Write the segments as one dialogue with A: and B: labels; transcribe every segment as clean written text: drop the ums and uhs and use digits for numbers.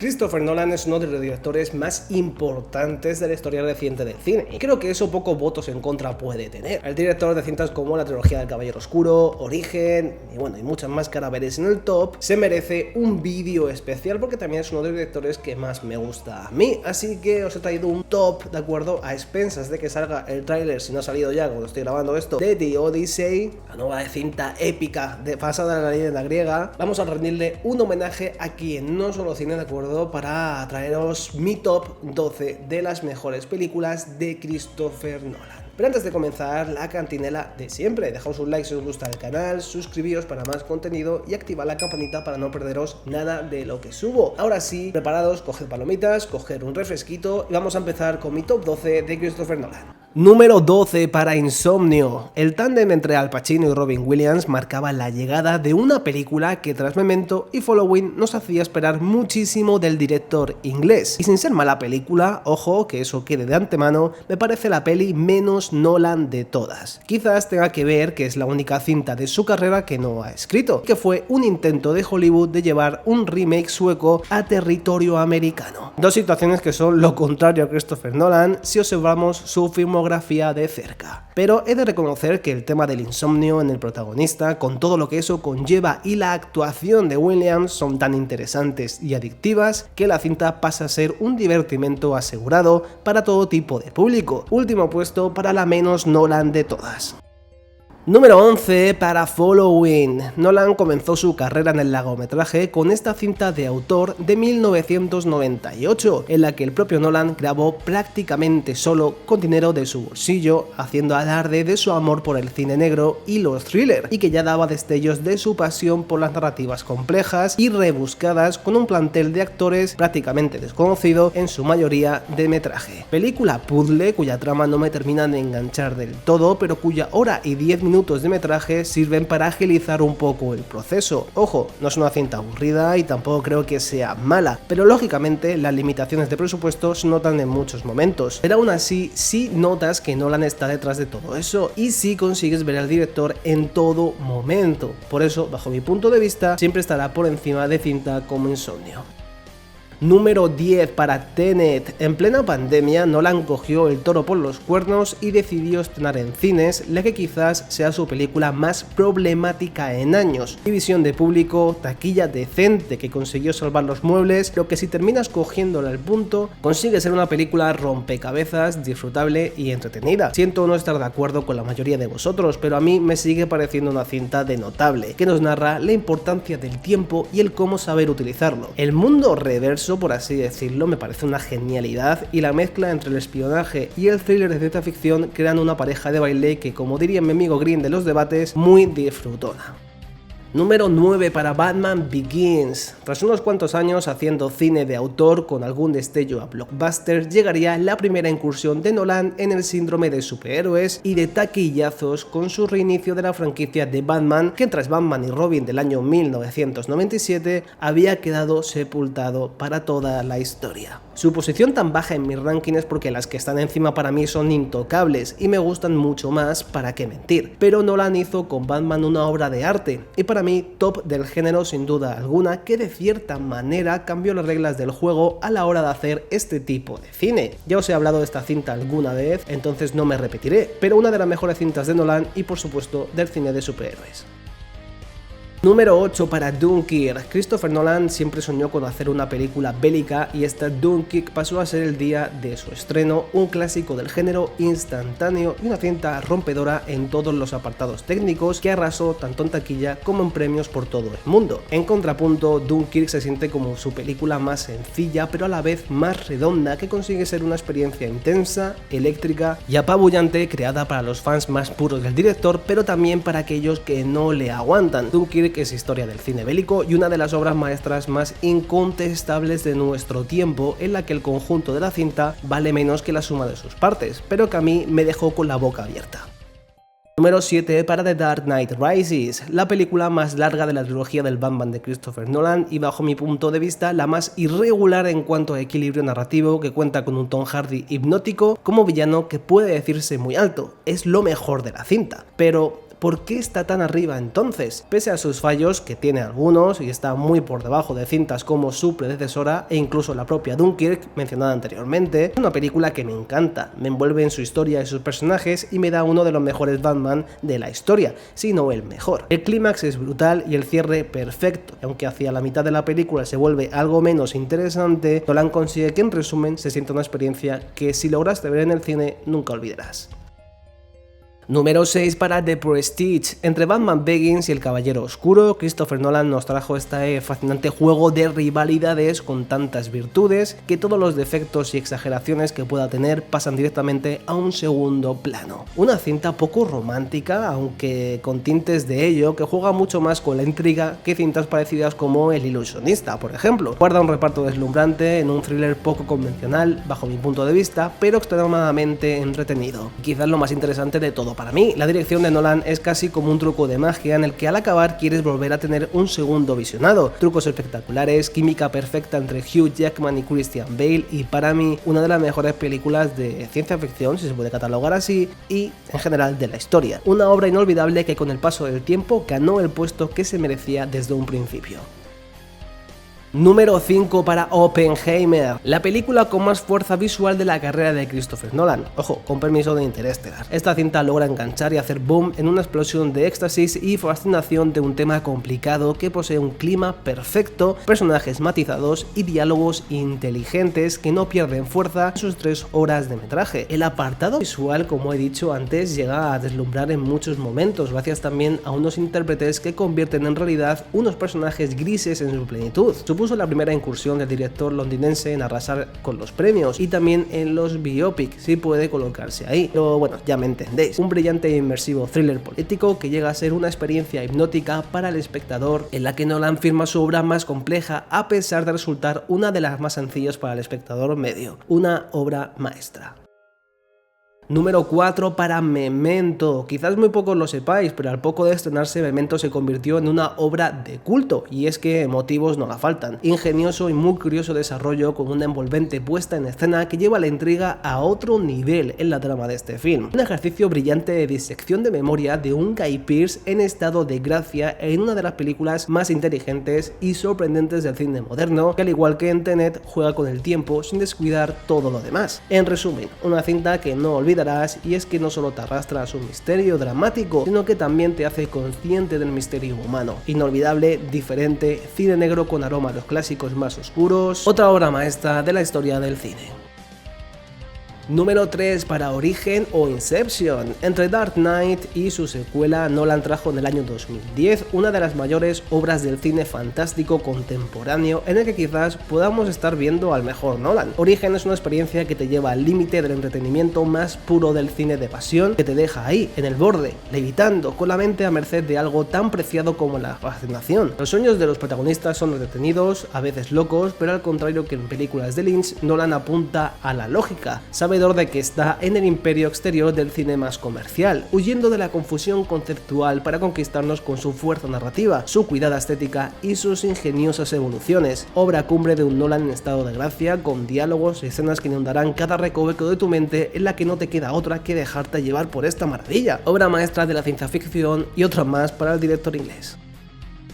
A: Christopher Nolan es uno de los directores más importantes de la historia reciente del cine, y creo que eso pocos votos en contra puede tener. El director de cintas como la trilogía del Caballero Oscuro, Origen y muchas más que ahora veréis en el top, se merece un vídeo especial porque también es uno de los directores que más me gusta a mí. Así que os he traído un top, de acuerdo, a expensas de que salga el tráiler, si no ha salido ya cuando estoy grabando esto, de The Odyssey, la nueva cinta épica basada en la leyenda griega. Vamos a rendirle un homenaje a quien no solo cine, de acuerdo, para traeros mi top 12 de las mejores películas de Christopher Nolan. Pero antes de comenzar, la cantinela de siempre. Dejaos un like si os gusta el canal, suscribíos para más contenido y activad la campanita para no perderos nada de lo que subo. Ahora sí, preparados, coged palomitas, coged un refresquito y vamos a empezar con mi top 12 de Christopher Nolan. Número 12 para Insomnio. El tándem entre Al Pacino y Robin Williams marcaba la llegada de una película que tras Memento y Following nos hacía esperar muchísimo del director inglés. Y sin ser mala película, ojo, que eso quede de antemano, me parece la peli menos Nolan de todas. Quizás tenga que ver que es la única cinta de su carrera que no ha escrito, que fue un intento de Hollywood de llevar un remake sueco a territorio americano. Dos situaciones que son lo contrario a Christopher Nolan si observamos su filmografía de cerca. Pero he de reconocer que el tema del insomnio en el protagonista, con todo lo que eso conlleva y la actuación de Williams son tan interesantes y adictivas que la cinta pasa a ser un divertimento asegurado para todo tipo de público. Último puesto para la menos Nolan de todas. Número 11 para Following. Nolan comenzó su carrera en el largometraje con esta cinta de autor de 1998, en la que el propio Nolan grabó prácticamente solo con dinero de su bolsillo, haciendo alarde de su amor por el cine negro y los thrillers, y que ya daba destellos de su pasión por las narrativas complejas y rebuscadas con un plantel de actores prácticamente desconocido, en su mayoría de metraje. Película puzzle cuya trama no me termina de enganchar del todo, pero cuya hora y 10 minutos de metraje sirven para agilizar un poco el proceso. Ojo, no es una cinta aburrida y tampoco creo que sea mala, pero lógicamente las limitaciones de presupuesto se notan en muchos momentos. Pero aún así, sí notas que Nolan está detrás de todo eso y sí consigues ver al director en todo momento. Por eso, bajo mi punto de vista, siempre estará por encima de cinta como Insomnio. Número 10 para Tenet. En plena pandemia, Nolan cogió el toro por los cuernos y decidió estrenar en cines la que quizás sea su película más problemática en años. División de público, taquilla decente que consiguió salvar los muebles, lo que si terminas cogiéndole al punto, consigue ser una película rompecabezas, disfrutable y entretenida. Siento no estar de acuerdo con la mayoría de vosotros, pero a mí me sigue pareciendo una cinta de notable, que nos narra la importancia del tiempo y el cómo saber utilizarlo. El mundo reverso, por así decirlo, me parece una genialidad, y la mezcla entre el espionaje y el thriller de ciencia ficción crean una pareja de baile que, como diría mi amigo Green de los debates, muy disfrutona. Número 9 para Batman Begins. Tras unos cuantos años haciendo cine de autor con algún destello a blockbuster, llegaría la primera incursión de Nolan en el síndrome de superhéroes y de taquillazos con su reinicio de la franquicia de Batman, que tras Batman y Robin del año 1997 había quedado sepultado para toda la historia. Su posición tan baja en mis rankings es porque las que están encima para mí son intocables y me gustan mucho más, para qué mentir. Pero Nolan hizo con Batman una obra de arte, y para mí top del género sin duda alguna, que de cierta manera cambió las reglas del juego a la hora de hacer este tipo de cine. Ya os he hablado de esta cinta alguna vez, entonces no me repetiré, pero una de las mejores cintas de Nolan y por supuesto del cine de superhéroes. Número 8 para Dunkirk. Christopher Nolan siempre soñó con hacer una película bélica y esta Dunkirk pasó a ser el día de su estreno, un clásico del género instantáneo y una cinta rompedora en todos los apartados técnicos, que arrasó tanto en taquilla como en premios por todo el mundo. En contrapunto, Dunkirk se siente como su película más sencilla pero a la vez más redonda, que consigue ser una experiencia intensa, eléctrica y apabullante, creada para los fans más puros del director, pero también para aquellos que no le aguantan. Dunkirk es historia del cine bélico y una de las obras maestras más incontestables de nuestro tiempo, en la que el conjunto de la cinta vale menos que la suma de sus partes, pero que a mí me dejó con la boca abierta. Número 7 para The Dark Knight Rises, la película más larga de la trilogía del Batman de Christopher Nolan y, bajo mi punto de vista, la más irregular en cuanto a equilibrio narrativo, que cuenta con un Tom Hardy hipnótico como villano que puede decirse muy alto. Es lo mejor de la cinta, pero ¿por qué está tan arriba entonces? Pese a sus fallos, que tiene algunos y está muy por debajo de cintas como su predecesora e incluso la propia Dunkirk mencionada anteriormente, es una película que me encanta, me envuelve en su historia y sus personajes y me da uno de los mejores Batman de la historia, si no el mejor. El clímax es brutal y el cierre perfecto, y aunque hacia la mitad de la película se vuelve algo menos interesante, Nolan consigue que en resumen se sienta una experiencia que si lograste ver en el cine nunca olvidarás. Número 6 para The Prestige. Entre Batman Begins y El Caballero Oscuro, Christopher Nolan nos trajo este fascinante juego de rivalidades con tantas virtudes que todos los defectos y exageraciones que pueda tener pasan directamente a un segundo plano. Una cinta poco romántica, aunque con tintes de ello, que juega mucho más con la intriga que cintas parecidas como El Ilusionista, por ejemplo. Guarda un reparto deslumbrante en un thriller poco convencional, bajo mi punto de vista, pero extremadamente entretenido. Quizás lo más interesante de todo para mí, la dirección de Nolan es casi como un truco de magia en el que al acabar quieres volver a tener un segundo visionado. Trucos espectaculares, química perfecta entre Hugh Jackman y Christian Bale y para mí una de las mejores películas de ciencia ficción, si se puede catalogar así, y en general de la historia. Una obra inolvidable que con el paso del tiempo ganó el puesto que se merecía desde un principio. Número 5 para Oppenheimer, la película con más fuerza visual de la carrera de Christopher Nolan, ojo, con permiso de Interestelar. Esta cinta logra enganchar y hacer boom en una explosión de éxtasis y fascinación de un tema complicado que posee un clima perfecto, personajes matizados y diálogos inteligentes que no pierden fuerza en sus 3 horas de metraje. El apartado visual, como he dicho antes, llega a deslumbrar en muchos momentos, gracias también a unos intérpretes que convierten en realidad unos personajes grises en su plenitud. Supuso la primera incursión del director londinense en arrasar con los premios y también en los biopics, si puede colocarse ahí, pero bueno, ya me entendéis. Un brillante e inmersivo thriller político que llega a ser una experiencia hipnótica para el espectador, en la que Nolan firma su obra más compleja a pesar de resultar una de las más sencillas para el espectador medio, una obra maestra. Número 4 para Memento. Quizás muy pocos lo sepáis, pero al poco de estrenarse Memento se convirtió en una obra de culto, y es que motivos no la faltan. Ingenioso y muy curioso desarrollo con una envolvente puesta en escena que lleva la intriga a otro nivel en la trama de este film. Un ejercicio brillante de disección de memoria de un Guy Pearce en estado de gracia en una de las películas más inteligentes y sorprendentes del cine moderno, que al igual que en Tenet juega con el tiempo sin descuidar todo lo demás. En resumen, una cinta que no olvidarás, y es que no solo te arrastra a su misterio dramático, sino que también te hace consciente del misterio humano. Inolvidable, diferente, cine negro con aroma a los clásicos más oscuros, otra obra maestra de la historia del cine. Número 3 para Origen o Inception. Entre Dark Knight y su secuela, Nolan trajo en el año 2010 una de las mayores obras del cine fantástico contemporáneo en el que quizás podamos estar viendo al mejor Nolan. Origen es una experiencia que te lleva al límite del entretenimiento más puro del cine de pasión, que te deja ahí, en el borde, levitando, con la mente a merced de algo tan preciado como la fascinación. Los sueños de los protagonistas son entretenidos, a veces locos, pero al contrario que en películas de Lynch, Nolan apunta a la lógica, sabe de que está en el imperio exterior del cine más comercial, huyendo de la confusión conceptual para conquistarnos con su fuerza narrativa, su cuidada estética y sus ingeniosas evoluciones. Obra cumbre de un Nolan en estado de gracia, con diálogos y escenas que inundarán cada recoveco de tu mente, en la que no te queda otra que dejarte llevar por esta maravilla. Obra maestra de la ciencia ficción y otra más para el director inglés.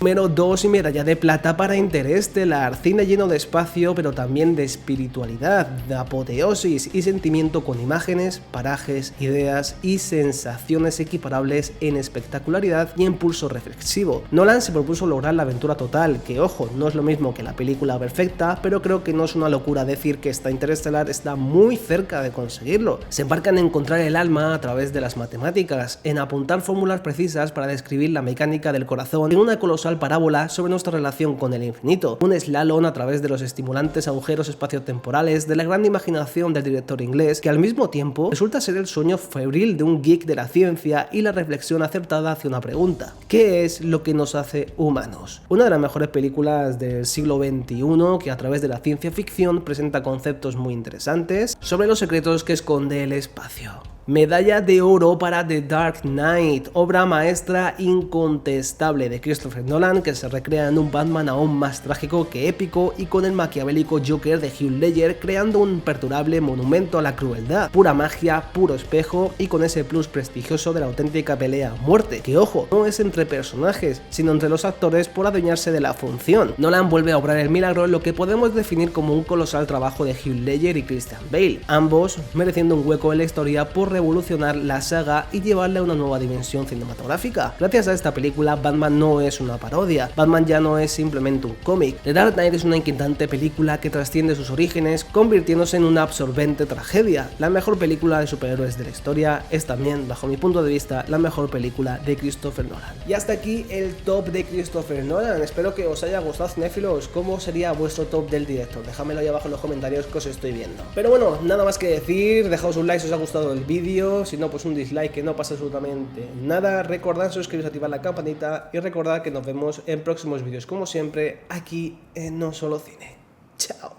A: Número 2 y medalla de plata para Interestelar, cine lleno de espacio pero también de espiritualidad, de apoteosis y sentimiento con imágenes, parajes, ideas y sensaciones equiparables en espectacularidad y impulso reflexivo. Nolan se propuso lograr la aventura total, que ojo, no es lo mismo que la película perfecta, pero creo que no es una locura decir que esta Interestelar está muy cerca de conseguirlo. Se embarca en encontrar el alma a través de las matemáticas, en apuntar fórmulas precisas para describir la mecánica del corazón en una colosal parábola sobre nuestra relación con el infinito, un slalom a través de los estimulantes agujeros espaciotemporales de la gran imaginación del director inglés, que al mismo tiempo resulta ser el sueño febril de un geek de la ciencia y la reflexión acertada hacia una pregunta: ¿qué es lo que nos hace humanos? Una de las mejores películas del siglo XXI que a través de la ciencia ficción presenta conceptos muy interesantes sobre los secretos que esconde el espacio. Medalla de oro para The Dark Knight, obra maestra incontestable de Christopher Nolan que se recrea en un Batman aún más trágico que épico y con el maquiavélico Joker de Heath Ledger creando un imperturbable monumento a la crueldad, pura magia, puro espejo y con ese plus prestigioso de la auténtica pelea a muerte, que ojo, no es entre personajes, sino entre los actores por adueñarse de la función. Nolan vuelve a obrar el milagro en lo que podemos definir como un colosal trabajo de Heath Ledger y Christian Bale, ambos mereciendo un hueco en la historia por revolucionar la saga y llevarle a una nueva dimensión cinematográfica. Gracias a esta película, Batman no es una parodia, Batman ya no es simplemente un cómic. The Dark Knight es una inquietante película que trasciende sus orígenes, convirtiéndose en una absorbente tragedia. La mejor película de superhéroes de la historia es también, bajo mi punto de vista, la mejor película de Christopher Nolan. Y hasta aquí el top de Christopher Nolan. Espero que os haya gustado, cinéfilos. ¿Cómo sería vuestro top del director? Dejadmelo ahí abajo en los comentarios que os estoy viendo. Pero bueno, nada más que decir, dejaos un like si os ha gustado el vídeo, si no pues un dislike, que no pasa absolutamente nada. Recordad suscribiros, activar la campanita y recordad que nos vemos en próximos vídeos como siempre aquí en No Solo Cine. Chao.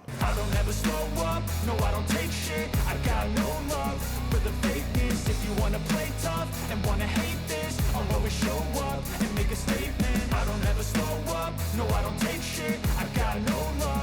A: No, I don't take shit, I got no love.